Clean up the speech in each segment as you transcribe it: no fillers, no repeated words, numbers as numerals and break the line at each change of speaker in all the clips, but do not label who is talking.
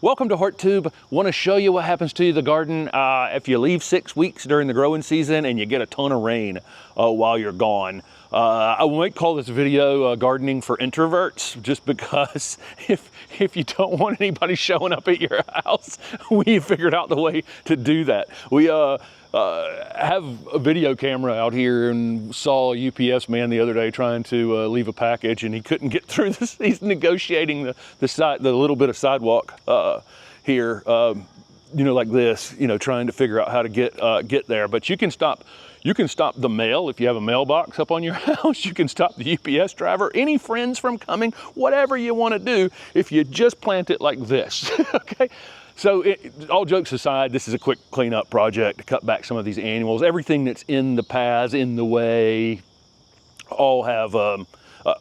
Welcome to HeartTube. Want to show you what happens to the garden if you leave 6 weeks during the growing season and you get a ton of rain while you're gone. I might call this video gardening for introverts, just because if you don't want anybody showing up at your house, we figured out the way to do that. We have a video camera out here and saw a UPS man the other day trying to leave a package, and he couldn't get through this. He's negotiating the little bit of sidewalk here, you know, like this, you know, trying to figure out how to get there. But you can stop the mail if you have a mailbox up on your house. You can stop the UPS driver, any friends from coming, whatever you want to do, if you just plant it like this. Okay. So all jokes aside, this is a quick cleanup project to cut back some of these annuals. Everything that's in the paths, in the way, all have are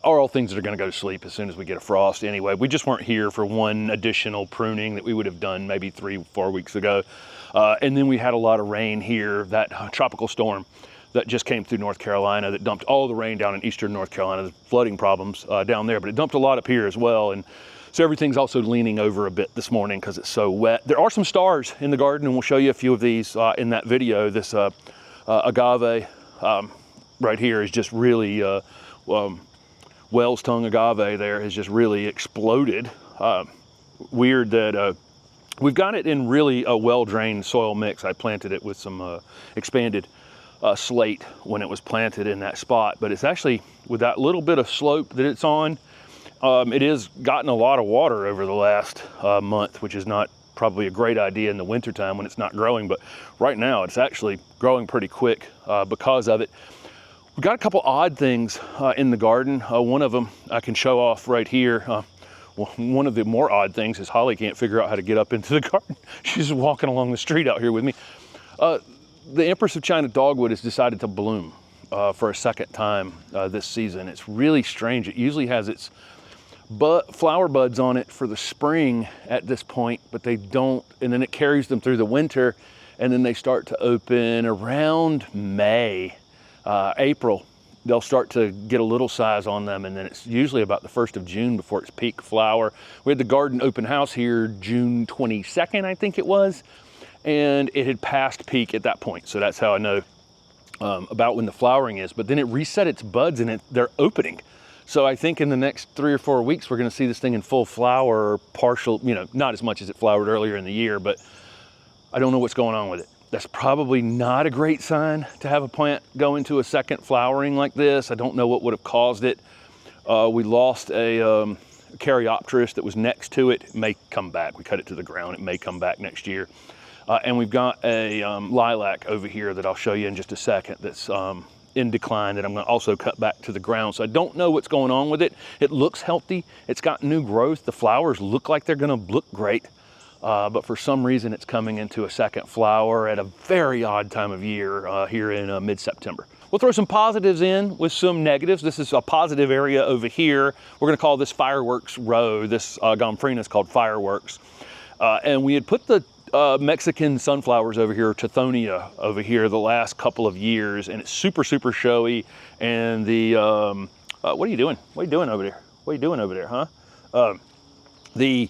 all things that are going to go to sleep as soon as we get a frost anyway. We just weren't here for one additional pruning that we would have done maybe 3-4 weeks ago. And then we had a lot of rain here, that tropical storm that just came through North Carolina that dumped all the rain down in eastern North Carolina. There's flooding problems down there, but it dumped a lot up here as well. And so everything's also leaning over a bit this morning because it's so wet. There are some stars in the garden, and we'll show you a few of these in that video. This agave right here is just really, Wells tongue agave there has just really exploded. Weird that we've got it in really a well-drained soil mix. I planted it with some expanded slate when it was planted in that spot, but it's actually, with that little bit of slope that it's on, it has gotten a lot of water over the last month, which is not probably a great idea in the wintertime when it's not growing, but right now it's actually growing pretty quick because of it. We've got a couple odd things in the garden. One of them I can show off right here. Well, one of the more odd things is Holly can't figure out how to get up into the garden. She's walking along the street out here with me. The Empress of China dogwood has decided to bloom for a second time this season. It's really strange. It usually has its flower buds on it for the spring at this point, but they don't, and then it carries them through the winter, and then they start to open around May, April. They'll start to get a little size on them, and then it's usually about the 1st of June before it's peak flower. We had the garden open house here June 22nd, I think it was, and it had passed peak at that point, so that's how I know about when the flowering is. But then it reset its buds, and they're opening. So I think in the next 3 or 4 weeks, we're going to see this thing in full flower, or partial, you know, not as much as it flowered earlier in the year, but I don't know what's going on with it. That's probably not a great sign to have a plant go into a second flowering like this. I don't know what would have caused it. We lost a Caryopteris that was next to it. It may come back. We cut it to the ground. It may come back next year. And we've got a lilac over here that I'll show you in just a second that's in decline, that I'm going to also cut back to the ground. So I don't know what's going on with it. It looks healthy. It's got new growth. The flowers look like they're going to look great. But for some reason, it's coming into a second flower at a very odd time of year here in mid-September. We'll throw some positives in with some negatives. This is a positive area over here. We're going to call this Fireworks Row. This gomphrena is called Fireworks. And we had put the Mexican sunflowers over here, Tithonia over here, the last couple of years, and it's super, super showy. And the, what are you doing? What are you doing over there? What are you doing over there, huh? The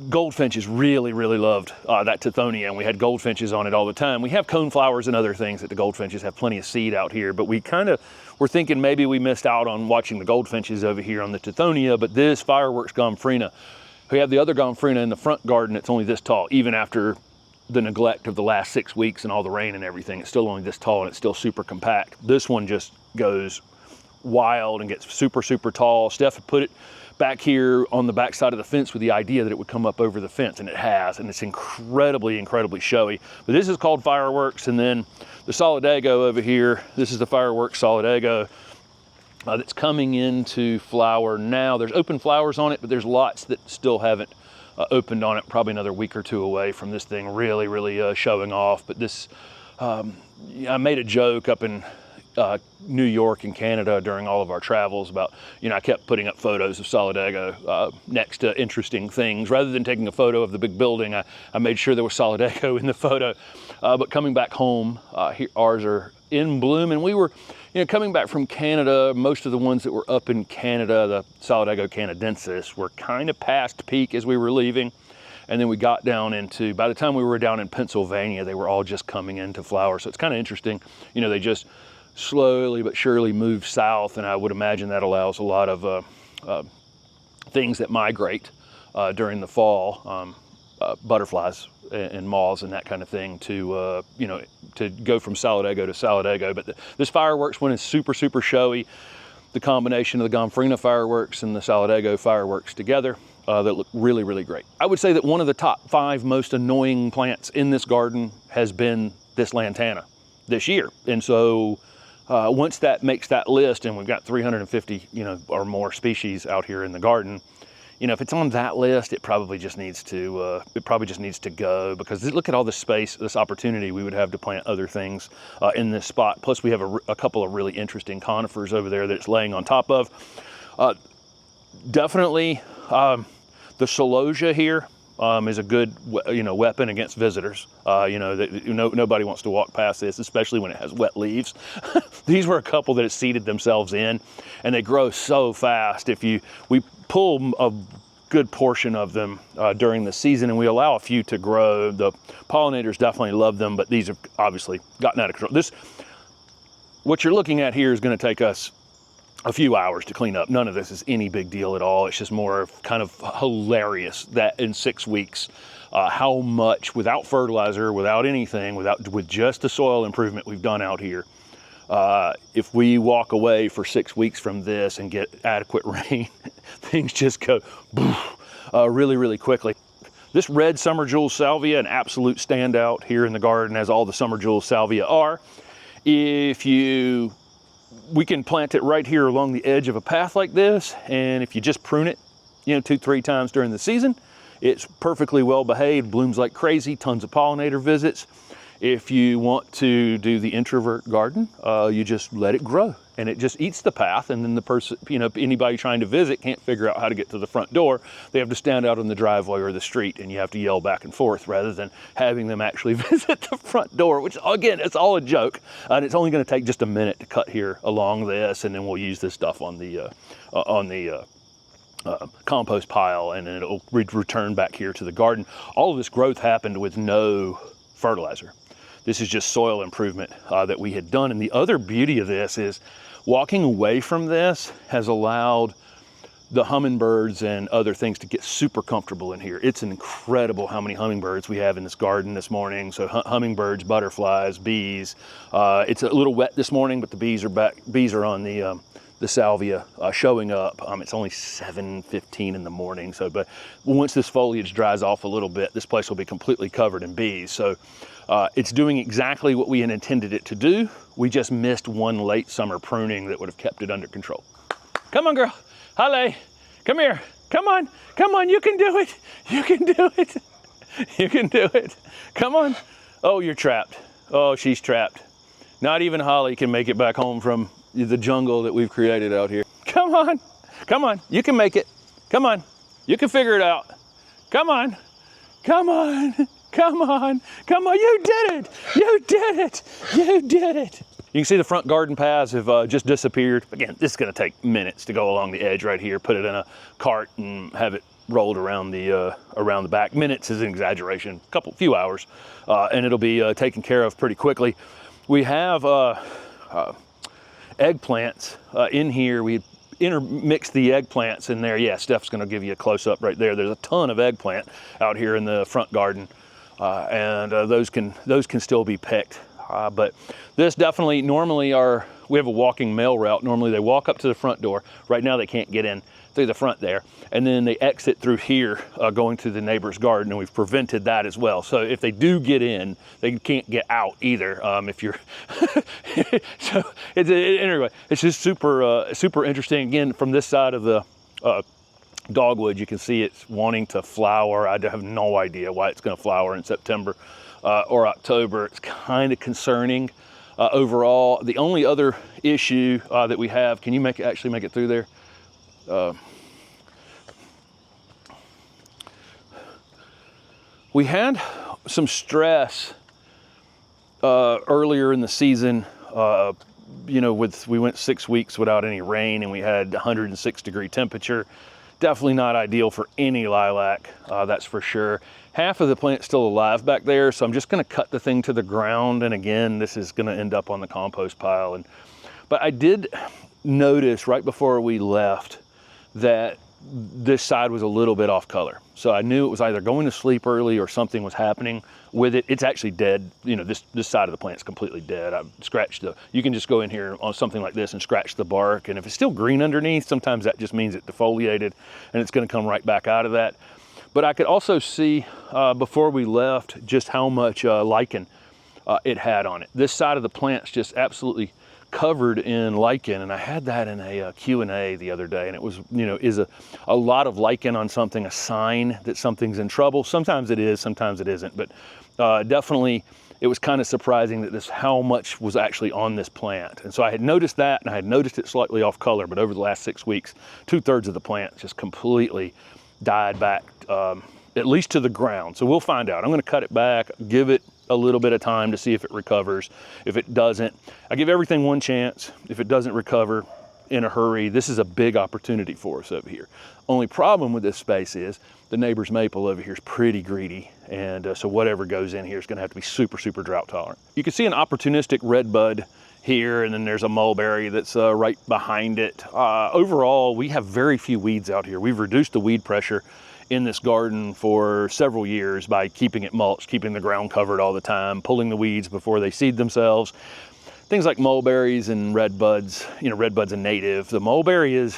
goldfinches really, really loved that Tithonia, and we had goldfinches on it all the time. We have coneflowers and other things that the goldfinches have plenty of seed out here, but we kind of were thinking maybe we missed out on watching the goldfinches over here on the Tithonia. But this Fireworks gomphrena, we have the other gomphrena in the front garden. It's only this tall, even after the neglect of the last 6 weeks and all the rain and everything. It's still only this tall, and it's still super compact. This one just goes wild and gets super, super tall. Steph had put it back here on the back side of the fence with the idea that it would come up over the fence, and it has, and it's incredibly, incredibly showy. But this is called Fireworks. And then the Solidago over here, this is the Fireworks Solidago that's coming into flower now. There's open flowers on it, but there's lots that still haven't opened on it. Probably another week or two away from this thing really, really showing off. But this, I made a joke up in New York and Canada during all of our travels about, I kept putting up photos of Solidago next to interesting things. Rather than taking a photo of the big building, I made sure there was Solidago in the photo. But coming back home, ours are in bloom, and we were, coming back from Canada, most of the ones that were up in Canada, the Solidago canadensis, were kind of past peak as we were leaving. And then we got down into, by the time we were down in Pennsylvania, they were all just coming into flower. So it's kind of interesting, they just slowly but surely move south, and I would imagine that allows a lot of things that migrate during the fall, butterflies and moths and that kind of thing, to to go from Solidago to Solidago. But this fireworks one is super, super showy. The combination of the Gomphrena fireworks and the Solidago fireworks together, that look really, really great. I would say that one of the top 5 most annoying plants in this garden has been this lantana this year. And so once that makes that list, and we've got 350, or more species out here in the garden, if it's on that list, it probably just needs to go, because look at all this space, this opportunity we would have to plant other things in this spot. Plus we have a couple of really interesting conifers over there that it's laying on top of. Definitely the celosia here is a good weapon against visitors. Nobody wants to walk past this, especially when it has wet leaves. These were a couple that had seeded themselves in, and they grow so fast. We pull a good portion of them during the season, and we allow a few to grow. The pollinators definitely love them, but these have obviously gotten out of control. What you're looking at here is going to take us a few hours to clean up. None of this is any big deal at all. It's just more kind of hilarious that in 6 weeks, how much, without fertilizer, without anything, with just the soil improvement we've done out here, if we walk away for 6 weeks from this and get adequate rain, things just go really, really quickly. This red summer jewel salvia, an absolute standout here in the garden, as all the summer jewel salvia are. We can plant it right here along the edge of a path like this, and if you just prune it, 2-3 times during the season, it's perfectly well behaved, blooms like crazy, tons of pollinator visits. If you want to do the introvert garden, you just let it grow, and it just eats the path, and then the person, anybody trying to visit can't figure out how to get to the front door. They have to stand out on the driveway or the street, and you have to yell back and forth rather than having them actually visit the front door, which again, it's all a joke. And it's only going to take just a minute to cut here along this, and then we'll use this stuff on the compost pile, and then it'll return back here to the garden. All of this growth happened with no fertilizer. This is just soil improvement that we had done. And the other beauty of this is walking away from this has allowed the hummingbirds and other things to get super comfortable in here. It's incredible how many hummingbirds we have in this garden this morning. So hummingbirds, butterflies, bees. It's a little wet this morning, but the bees are back. Bees are on the salvia showing up. It's only 7:15 in the morning. But once this foliage dries off a little bit, this place will be completely covered in bees. So it's doing exactly what we had intended it to do. We just missed one late summer pruning that would have kept it under control. Come on, girl. Halle, come here. Come on. Come on. You can do it. You can do it. You can do it. Come on. Oh, you're trapped. Oh, she's trapped. Not even Holly can make it back home from the jungle that we've created out here. Come on. Come on. You can make it. Come on. You can figure it out. Come on. Come on. Come on. Come on. You did it. You did it. You did it. You can see the front garden paths have just disappeared. Again, this is going to take minutes to go along the edge right here, put it in a cart and have it rolled around the back. Minutes is an exaggeration, few hours, and it'll be taken care of pretty quickly. We have eggplants in here. We intermix the eggplants in there. Yeah, Steph's going to give you a close-up right there. There's a ton of eggplant out here in the front garden, and those can still be picked. But this definitely, normally we have a walking mail route. Normally they walk up to the front door. Right now they can't get in through the front there. And then they exit through here, going to the neighbor's garden, and we've prevented that as well. So if they do get in, they can't get out either. If you're, so anyway, it's just super interesting. Again, from this side of the dogwood, you can see it's wanting to flower. I have no idea why it's going to flower in September or October. It's kind of concerning. overall. The only other issue that we have, can you actually make it through there? We had some stress earlier in the season. You know, we went 6 weeks without any rain, and we had 106-degree temperature. Definitely not ideal for any lilac, that's for sure. Half of the plant's still alive back there, so I'm just gonna cut the thing to the ground, and again, this is gonna end up on the compost pile. But I did notice right before we left that this side was a little bit off color. So I knew it was either going to sleep early or something was happening with it. It's actually dead. You know, this side of the plant's completely dead. I've scratched you can just go in here on something like this and scratch the bark. And if it's still green underneath, sometimes that just means it defoliated and it's gonna come right back out of that. But I could also see before we left just how much lichen it had on it. This side of the plant's just absolutely covered in lichen, and I had that in a Q&A the other day, and it was, you know, is a lot of lichen on something a sign that something's in trouble? Sometimes it is, sometimes it isn't, but definitely it was kind of surprising that how much was actually on this plant. And so I had noticed that, and I had noticed it slightly off color, but over the last 6 weeks, 2/3 of the plant just completely died back, at least to the ground. So we'll find out. I'm gonna cut it back, give it a little bit of time to see if it recovers. If it doesn't, I give everything one chance. If it doesn't recover in a hurry, this is a big opportunity for us over here. Only problem with this space is the neighbor's maple over here is pretty greedy, and so whatever goes in here is gonna have to be super, super drought tolerant. You can see an opportunistic red bud here, and then there's a mulberry that's right behind it. Overall, we have very few weeds out here. We've reduced the weed pressure in this garden for several years by keeping it mulched, keeping the ground covered all the time, pulling the weeds before they seed themselves. Things like mulberries and red buds, you know, red buds are native. The mulberry is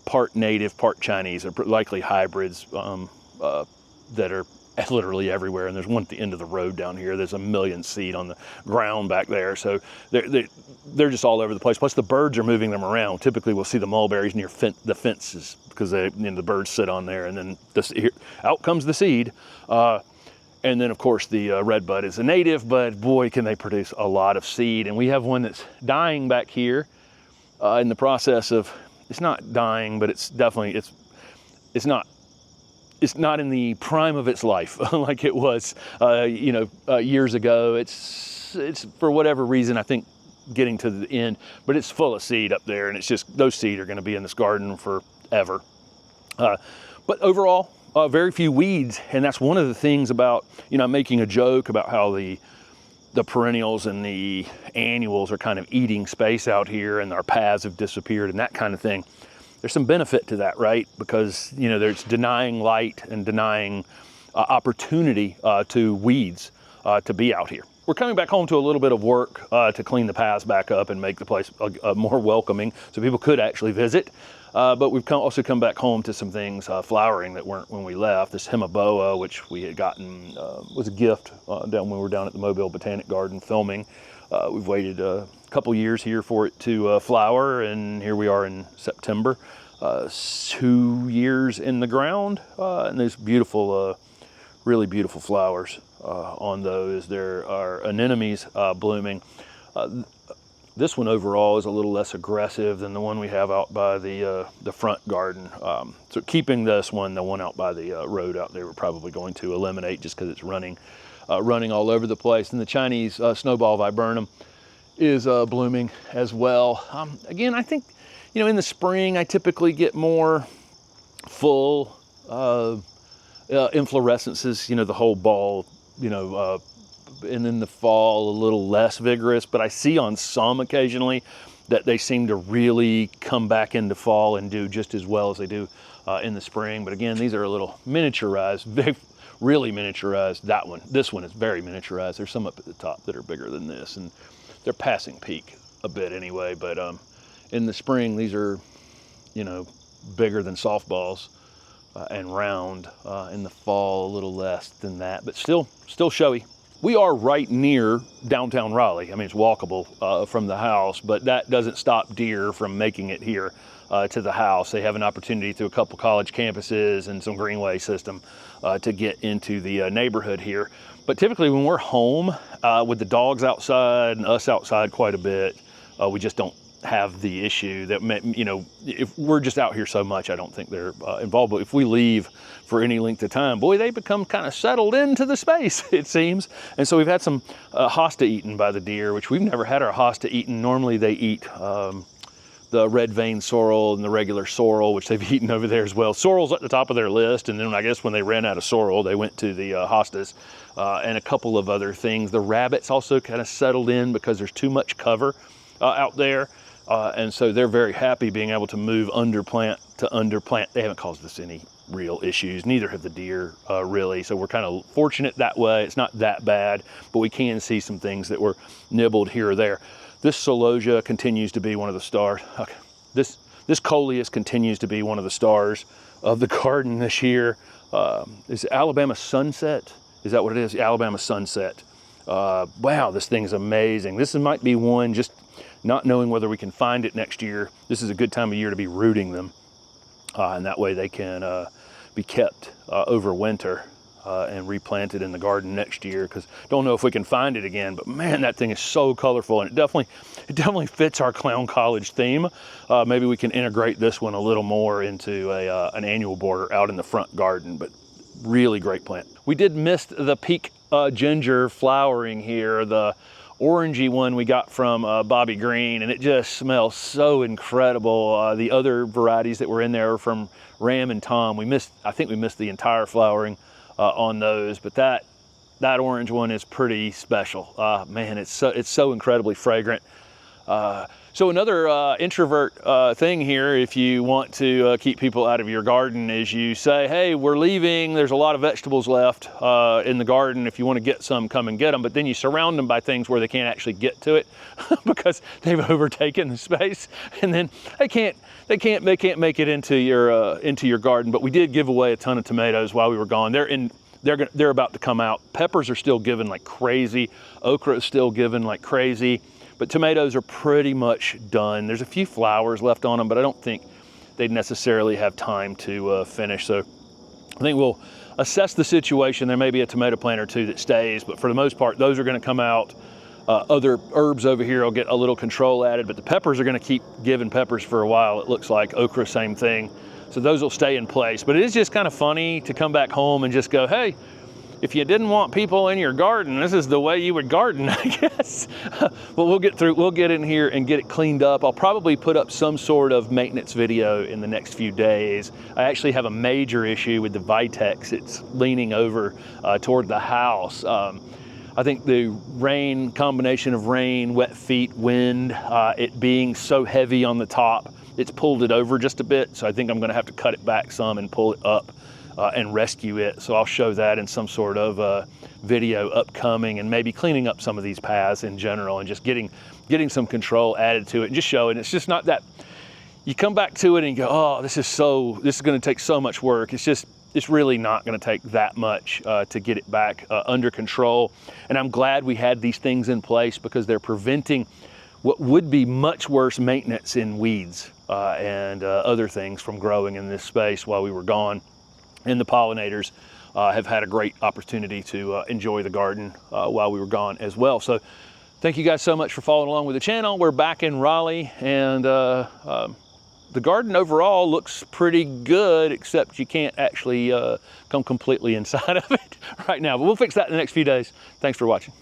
part native, part Chinese. They're likely hybrids that are literally everywhere. And there's one at the end of the road down here. There's a million seed on the ground back there. So they're just all over the place. Plus the birds are moving them around. Typically we'll see the mulberries near the fences because the birds sit on there, and then out comes the seed. And then of course the red bud is a native, but boy, can they produce a lot of seed. And we have one that's dying back here in the process of, it's not dying, but it's definitely, it's not in the prime of its life like it was, years ago. It's for whatever reason, I think, getting to the end, but it's full of seed up there, and it's just, those seed are gonna be in this garden forever. But overall, very few weeds, and that's one of the things about, I'm making a joke about how the perennials and the annuals are kind of eating space out here, and our paths have disappeared and that kind of thing. There's some benefit to that, right? Because, there's denying light and denying opportunity to weeds to be out here. We're coming back home to a little bit of work to clean the paths back up and make the place more welcoming so people could actually visit. But we've also come back home to some things flowering that weren't when we left. This hemiboa, which we had gotten, was a gift when we were down at the Mobile Botanic Garden filming. We've waited a couple years here for it to flower, and here we are in September. 2 years in the ground, and these beautiful, really beautiful flowers on those. There are anemones blooming. This one overall is a little less aggressive than the one we have out by the front garden. So keeping this one, the one out by the road out there, we're probably going to eliminate just because it's running all over the place. And the Chinese snowball viburnum is blooming as well. Again, I think, in the spring, I typically get more full inflorescences, the whole ball, and in the fall, a little less vigorous, but I see on some occasionally that they seem to really come back into fall and do just as well as they do in the spring. But again, these are a little miniaturized, really miniaturized. This one is very miniaturized. There's some up at the top that are bigger than this, and they're passing peak a bit anyway. But in the spring, these are, bigger than softballs and round. In the fall, a little less than that, but still showy. We are right near downtown Raleigh. I mean, it's walkable from the house, but that doesn't stop deer from making it here to the house. They have an opportunity through a couple college campuses and some greenway system to get into the neighborhood here. But typically when we're home with the dogs outside and us outside quite a bit, we just don't have the issue that, you know, if we're just out here so much, I don't think they're involved. But if we leave for any length of time, boy, they become kind of settled into the space, it seems. And so we've had some hosta eaten by the deer, which we've never had our hosta eaten. Normally they eat the red vein sorrel and the regular sorrel, which they've eaten over there as well. Sorrel's at the top of their list, and then I guess when they ran out of sorrel, they went to the hostas and a couple of other things. The rabbits also kind of settled in because there's too much cover out there. And so they're very happy being able to move underplant to underplant. They haven't caused us any real issues. Neither have the deer really. So we're kind of fortunate that way. It's not that bad, but we can see some things that were nibbled here or there. This celosia continues to be one of the stars. Okay. This coleus continues to be one of the stars of the garden this year. Is it Alabama Sunset? Is that what it is? Alabama Sunset. Wow, this thing's amazing. This might be one, just not knowing whether we can find it next year. This is a good time of year to be rooting them. And that way they can be kept over winter and replanted in the garden next year, because don't know if we can find it again, but man, that thing is so colorful, and it definitely fits our clown college theme. Maybe we can integrate this one a little more into an annual border out in the front garden, but really great plant. We did miss the peak ginger flowering here, the orangey one we got from Bobby Green, and it just smells so incredible. The other varieties that were in there were from Ram and Tom. I think we missed the entire flowering on those, but that orange one is pretty special. Man, it's so incredibly fragrant. So another introvert thing here, if you want to keep people out of your garden, is you say, hey, we're leaving, there's a lot of vegetables left in the garden. If you want to get some, come and get them. But then you surround them by things where they can't actually get to it because they've overtaken the space, and then they can't make it into your garden. But we did give away a ton of tomatoes while we were gone. They're about to come out. Peppers are still giving like crazy. Okra is still giving like crazy. But tomatoes are pretty much done. There's a few flowers left on them, but I don't think they'd necessarily have time to finish. So I think we'll assess the situation. There may be a tomato plant or two that stays, but for the most part, those are gonna come out. Other herbs over here will get a little control added, but the peppers are gonna keep giving peppers for a while. It looks like okra, same thing. So those will stay in place. But it is just kind of funny to come back home and just go, hey, if you didn't want people in your garden, this is the way you would garden, I guess. But we'll get in here and get it cleaned up. I'll probably put up some sort of maintenance video in the next few days. I actually have a major issue with the Vitex. It's leaning over toward the house. I think the combination of rain, wet feet, wind, it being so heavy on the top, it's pulled it over just a bit. So I think I'm gonna have to cut it back some and pull it up and rescue it. So I'll show that in some sort of video upcoming, and maybe cleaning up some of these paths in general and just getting some control added to it and just showing it's just not that, you come back to it and go, oh, this is gonna take so much work. It's really not gonna take that much to get it back under control. And I'm glad we had these things in place, because they're preventing what would be much worse maintenance in weeds and other things from growing in this space while we were gone. And the pollinators have had a great opportunity to enjoy the garden while we were gone as well. So thank you guys so much for following along with the channel. We're back in Raleigh, and the garden overall looks pretty good, except you can't actually come completely inside of it right now. But we'll fix that in the next few days. Thanks for watching.